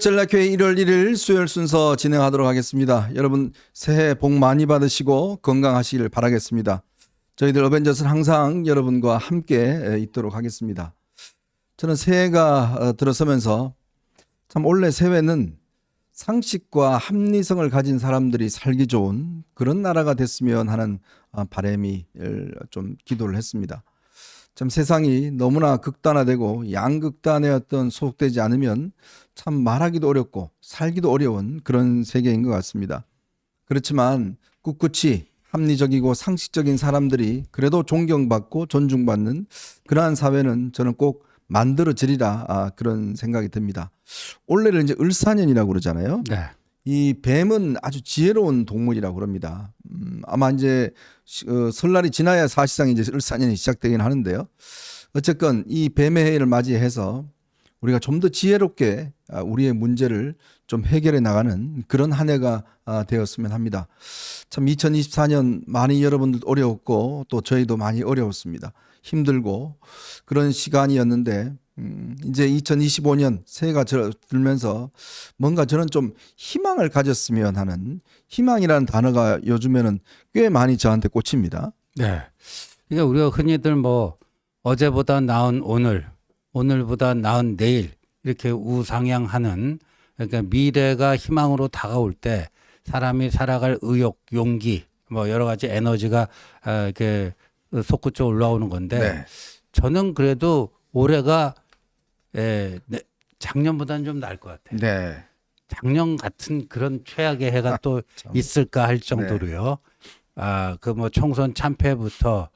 젤라교회 1월 1일 수요일 순서 진행하도록 하겠습니다. 여러분 새해 복 많이 받으시고 건강하시길 바라겠습니다. 저희들 어벤져스는 항상 여러분과 함께 있도록 하겠습니다. 저는 새해가 들어서면서 참 올해 새해는 상식과 합리성을 가진 사람들이 살기 좋은 그런 나라가 됐으면 하는 바람이 좀 기도를 했습니다. 참 세상이 너무나 극단화되고 양극단에 소속되지 않으면 참 말하기도 어렵고 살기도 어려운 그런 세계인 것 같습니다. 그렇지만 꿋꿋이 합리적이고 상식적인 사람들이 그래도 존경받고 존중받는 그러한 사회는 저는 꼭 만들어지리라 그런 생각이 듭니다. 올해를 이제 을사년이라고 그러잖아요. 네. 이 뱀은 아주 지혜로운 동물이라고 그럽니다. 아마 이제 설날이 지나야 사실상 이제 을사년이 시작되긴 하는데요. 어쨌건 이 뱀의 해를 맞이해서 우리가 좀 더 지혜롭게 우리의 문제를 좀 해결해 나가는 그런 한 해가 되었으면 합니다. 참 2024년 많이 여러분들 어려웠고 또 저희도 많이 어려웠습니다. 힘들고 그런 시간이었는데 이제 2025년 새해가 들면서 뭔가 저는 좀 희망을 가졌으면 하는 희망이라는 단어가 요즘에는 꽤 많이 저한테 꽂힙니다. 네. 그러니까 우리가 흔히들 뭐 어제보다 나은 오늘, 오늘보다 나은 내일 이렇게 우상향하는 그러니까 미래가 희망으로 다가올 때 사람이 살아갈 의욕, 용기 뭐 여러 가지 에너지가 이렇게 솟구쳐 올라오는 건데 네. 저는 그래도 올해가 작년보다는 좀 나을 것 같아요. 네. 작년 같은 그런 최악의 해가 또 있을까 할 정도로요. 그 뭐 총선 참패부터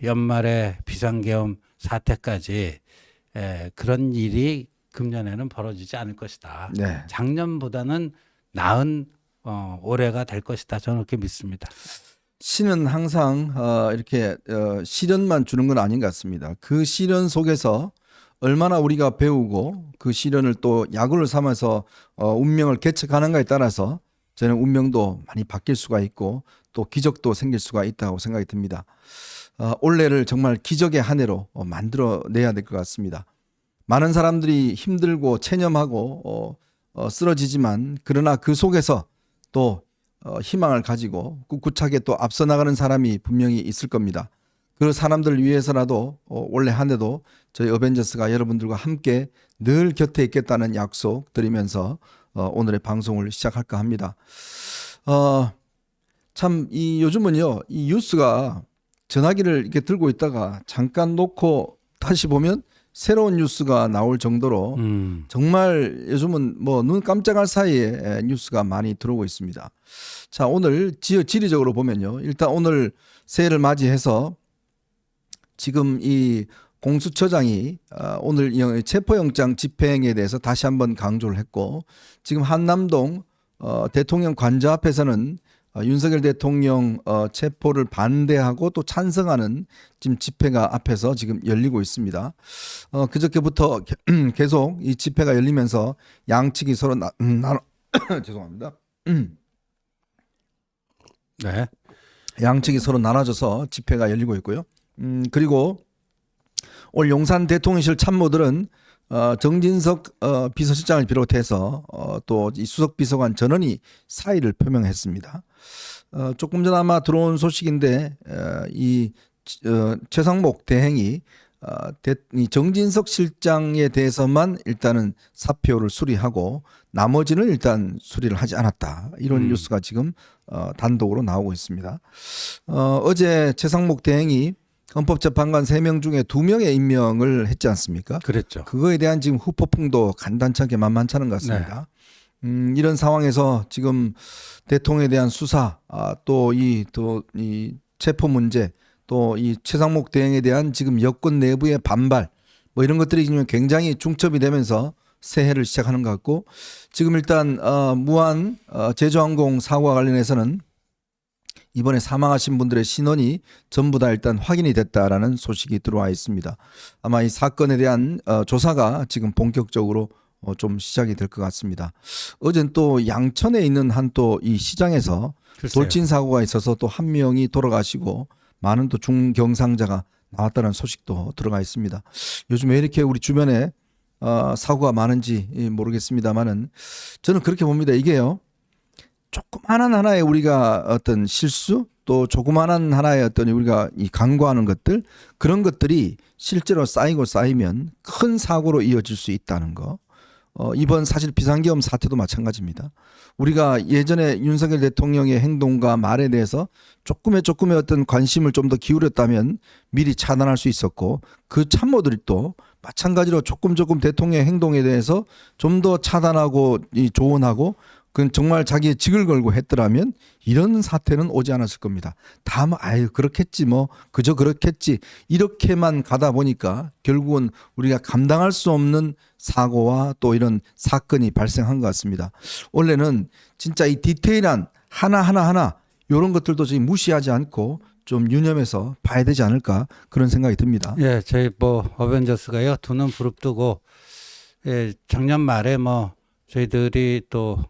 연말에 비상계엄 사태까지 그런 일이 금년에는 벌어지지 않을 것이다. 네. 작년보다는 나은 올해가 될 것이다. 저는 그렇게 믿습니다. 신은 항상 이렇게 시련만 주는 건 아닌 것 같습니다. 그 시련 속에서 얼마나 우리가 배우고 그 시련을 또 약을 삼아서 운명을 개척하는가에 따라서 저는 운명도 많이 바뀔 수가 있고 또 기적도 생길 수가 있다고 생각이 듭니다. 올해를 정말 기적의 한 해로 만들어내야 될 것 같습니다. 많은 사람들이 힘들고 체념하고 쓰러지지만 그러나 그 속에서 또 희망을 가지고 꿋꿋하게 또 앞서 나가는 사람이 분명히 있을 겁니다. 그 사람들을 위해서라도 올해 한 해도 저희 어벤져스가 여러분들과 함께 늘 곁에 있겠다는 약속 드리면서 오늘의 방송을 시작할까 합니다. 참 이 요즘은요 이 뉴스가 전화기를 이렇게 들고 있다가 잠깐 놓고 다시 보면 새로운 뉴스가 나올 정도로 정말 요즘은 뭐 눈 깜짝할 사이에 뉴스가 많이 들어오고 있습니다. 자, 오늘 지리적으로 보면요. 일단 오늘 새해를 맞이해서 지금 이 공수처장이 오늘 체포영장 집행에 대해서 다시 한번 강조를 했고 지금 한남동 대통령 관저 앞에서는 윤석열 대통령 체포를 반대하고 또 찬성하는 지금 집회가 앞에서 지금 열리고 있습니다. 그저께부터 계속 이 집회가 열리면서 양측이 서로 죄송합니다. 네. 양측이 서로 나눠져서 집회가 열리고 있고요. 그리고 올 용산 대통령실 참모들은 정진석 비서실장을 비롯해서 또 이 수석 비서관 전원이 사의를 표명했습니다. 조금 전 아마 들어온 소식인데 이 최상목 대행이 이 정진석 실장에 대해서만 일단은 사표를 수리하고 나머지는 일단 수리를 하지 않았다. 이런 뉴스가 지금 단독으로 나오고 있습니다. 어제 최상목 대행이 헌법재판관 3명 중에 2명의 임명을 했지 않습니까? 그랬죠. 그거에 대한 지금 후폭풍도 간단찮게 만만찮은 것 같습니다. 이런 상황에서 지금 대통령에 대한 수사, 또 이 체포 문제, 또 이 최상목 대행에 대한 지금 여권 내부의 반발, 뭐 이런 것들이 지금 굉장히 중첩이 되면서 새해를 시작하는 것 같고, 지금 일단 무한 제주항공 사고와 관련해서는 이번에 사망하신 분들의 신원이 전부 다 일단 확인이 됐다라는 소식이 들어와 있습니다. 아마 이 사건에 대한 조사가 지금 본격적으로 좀 시작이 될 것 같습니다. 어제는 또 양천에 있는 한 또 이 시장에서 글쎄요. 돌진 사고가 있어서 또 한 명이 돌아가시고 많은 또 중경상자가 나왔다는 소식도 들어가 있습니다. 요즘 왜 이렇게 우리 주변에 사고가 많은지 모르겠습니다만은 저는 그렇게 봅니다. 이게요. 조그마한 하나의 우리가 어떤 실수 또 조그마한 하나의 어떤 우리가 이 간과하는 것들 그런 것들이 실제로 쌓이고 쌓이면 큰 사고로 이어질 수 있다는 거. 이번 사실 비상계엄 사태도 마찬가지입니다. 우리가 예전에 윤석열 대통령의 행동과 말에 대해서 조금의 어떤 관심을 좀 더 기울였다면 미리 차단할 수 있었고 그 참모들이 또 마찬가지로 조금 대통령의 행동에 대해서 좀 더 차단하고 조언하고 그건 정말 자기의 직을 걸고 했더라면 이런 사태는 오지 않았을 겁니다. 다만 아유 그렇겠지 뭐 그저 그렇겠지 이렇게만 가다 보니까 결국은 우리가 감당할 수 없는 사고와 또 이런 사건이 발생한 것 같습니다. 원래는 진짜 이 디테일한 하나 이런 것들도 저희 무시하지 않고 좀 유념해서 봐야 되지 않을까 그런 생각이 듭니다. 예, 저희 뭐 어벤져스가요 두 눈 부릅뜨고 작년 말에 뭐 저희들이 또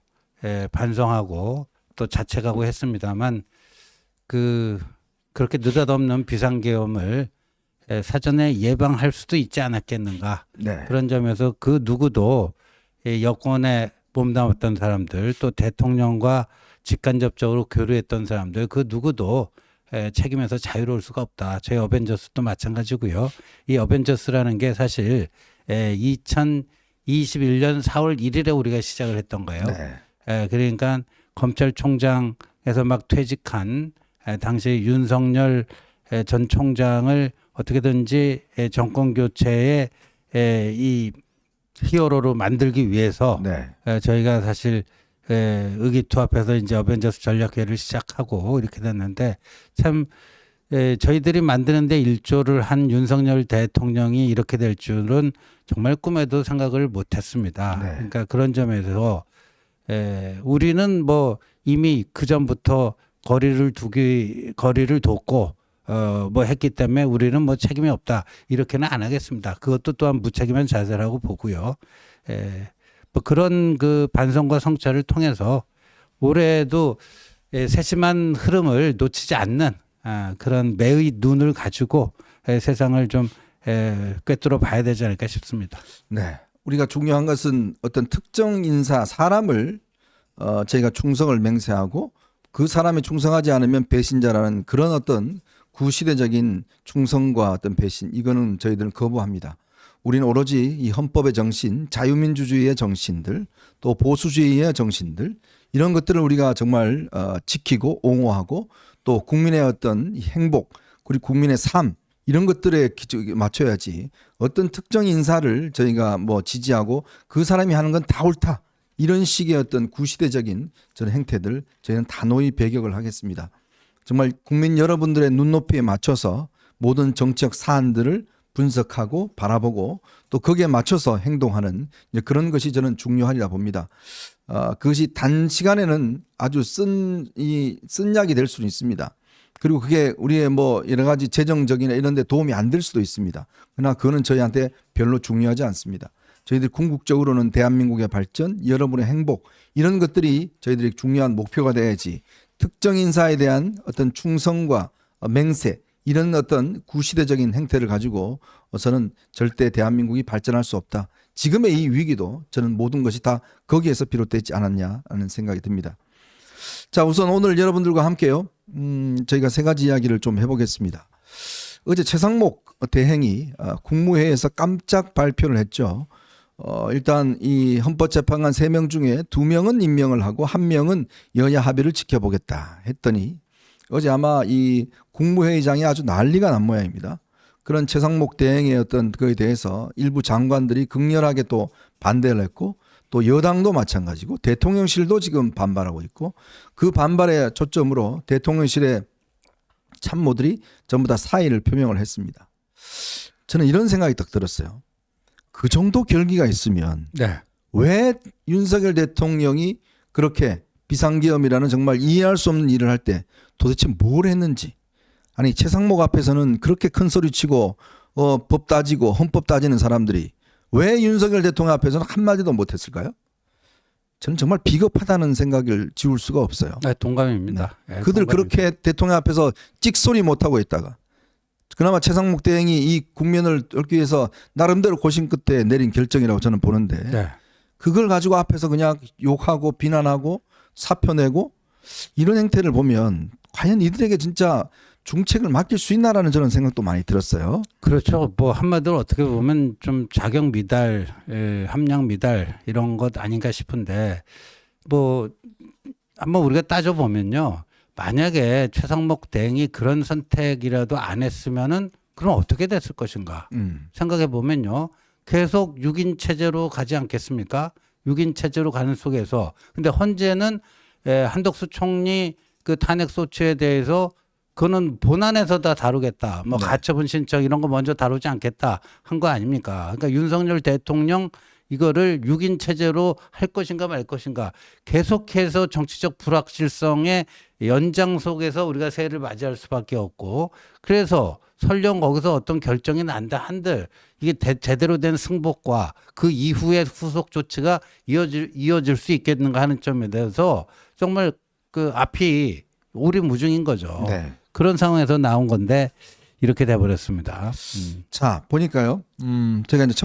반성하고 또 자책하고 했습니다만 그렇게 느닷없는 비상계엄을 사전에 예방할 수도 있지 않았겠는가. 네. 그런 점에서 그 누구도 여권에 몸담았던 사람들 또 대통령과 직간접적으로 교류했던 사람들 그 누구도 책임에서 자유로울 수가 없다. 저희 어벤져스도 마찬가지고요. 이 어벤져스라는 게 사실 2021년 4월 1일에 우리가 시작을 했던 거예요. 네. 그러니까 검찰총장에서 막 퇴직한 당시 윤석열 전 총장을 어떻게든지 정권 교체의 이 히어로로 만들기 위해서 네. 저희가 사실 의기투합해서 이제 어벤져스 전략회의를 시작하고 이렇게 됐는데 참 저희들이 만드는데 일조를 한 윤석열 대통령이 이렇게 될 줄은 정말 꿈에도 생각을 못했습니다. 네. 그러니까 그런 점에서 우리는 뭐 이미 그 전부터 거리를 뒀고 뭐 했기 때문에 우리는 뭐 책임이 없다 이렇게는 안 하겠습니다. 그것도 또한 무책임한 자세라고 보고요. 뭐 그런 그 반성과 성찰을 통해서 올해도 세심한 흐름을 놓치지 않는 그런 매의 눈을 가지고 세상을 좀 꿰뚫어 봐야 되지 않을까 싶습니다. 네. 우리가 중요한 것은 어떤 특정 인사 사람을 저희가 충성을 맹세하고 그 사람이 충성하지 않으면 배신자라는 그런 어떤 구시대적인 충성과 어떤 배신 이거는 저희들은 거부합니다. 우리는 오로지 이 헌법의 정신, 자유민주주의의 정신들, 또 보수주의의 정신들 이런 것들을 우리가 정말 지키고 옹호하고 또 국민의 어떤 행복 그리고 국민의 삶 이런 것들에 맞춰야지 어떤 특정 인사를 저희가 뭐 지지하고 그 사람이 하는 건 다 옳다 이런 식의 어떤 구시대적인 저런 행태들 저희는 단호히 배격을 하겠습니다. 정말 국민 여러분들의 눈높이에 맞춰서 모든 정책 사안들을 분석하고 바라보고 또 거기에 맞춰서 행동하는 그런 것이 저는 중요하리라 봅니다. 그것이 단시간에는 아주 쓴 약이 될 수는 있습니다. 그리고 그게 우리의 뭐 여러 가지 재정적이나 이런 데 도움이 안 될 수도 있습니다. 그러나 그거는 저희한테 별로 중요하지 않습니다. 저희들이 궁극적으로는 대한민국의 발전, 여러분의 행복 이런 것들이 저희들이 중요한 목표가 돼야지 특정 인사에 대한 어떤 충성과 맹세 이런 어떤 구시대적인 행태를 가지고 저는 절대 대한민국이 발전할 수 없다. 지금의 이 위기도 저는 모든 것이 다 거기에서 비롯되지 않았냐는 생각이 듭니다. 자, 우선 오늘 여러분들과 함께요. 저희가 세 가지 이야기를 좀 해보겠습니다. 어제 최상목 대행이 국무회의에서 깜짝 발표를 했죠. 일단 이 헌법재판관 3명 중에 2명은 임명을 하고 1명은 여야 합의를 지켜보겠다 했더니 어제 아마 이 국무회의장이 아주 난리가 난 모양입니다. 그런 최상목 대행의 어떤 그에 대해서 일부 장관들이 극렬하게 또 반대를 했고 또 여당도 마찬가지고 대통령실도 지금 반발하고 있고 그 반발에 초점으로 대통령실의 참모들이 전부 다 사의를 표명을 했습니다. 저는 이런 생각이 딱 들었어요. 그 정도 결기가 있으면 네. 왜 윤석열 대통령이 그렇게 비상계엄이라는 정말 이해할 수 없는 일을 할 때 도대체 뭘 했는지 아니 최상목 앞에서는 그렇게 큰 소리치고 법 따지고 헌법 따지는 사람들이 왜 윤석열 대통령 앞에서는 한마디도 못했을까요? 저는 정말 비겁하다는 생각을 지울 수가 없어요. 네, 동감입니다. 네, 그들 동감입니다. 그렇게 대통령 앞에서 찍소리 못하고 있다가 그나마 최상목 대행이 이 국면을 뚫기 위해서 나름대로 고심 끝에 내린 결정이라고 저는 보는데 네. 그걸 가지고 앞에서 그냥 욕하고 비난하고 사표 내고 이런 행태를 보면 과연 이들에게 진짜 중책을 맡길 수 있나라는 저는 생각도 많이 들었어요. 그렇죠. 뭐 한마디로 어떻게 보면 좀 자격 미달, 함량 미달 이런 것 아닌가 싶은데 뭐 한번 우리가 따져 보면요. 만약에 최상목 대행이 그런 선택이라도 안 했으면은 그럼 어떻게 됐을 것인가 생각해 보면요. 계속 6인 체제로 가지 않겠습니까? 6인 체제로 가는 속에서 근데 헌재는 한덕수 총리 그 탄핵 소추에 대해서 그거는 본안에서 다 다루겠다. 뭐 네. 가처분 신청 이런 거 먼저 다루지 않겠다 한 거 아닙니까? 그러니까 윤석열 대통령 이거를 6인 체제로 할 것인가 말 것인가 계속해서 정치적 불확실성의 연장 속에서 우리가 새해를 맞이할 수밖에 없고 그래서 설령 거기서 어떤 결정이 난다 한들 이게 제대로 된 승복과 그 이후의 후속 조치가 이어질 수 있겠는가 하는 점에 대해서 정말 그 앞이 오리무중인 거죠. 네. 그런 상황에서 나온 건데 이렇게 돼버렸습니다. 자 보니까요. 제가 이제 첫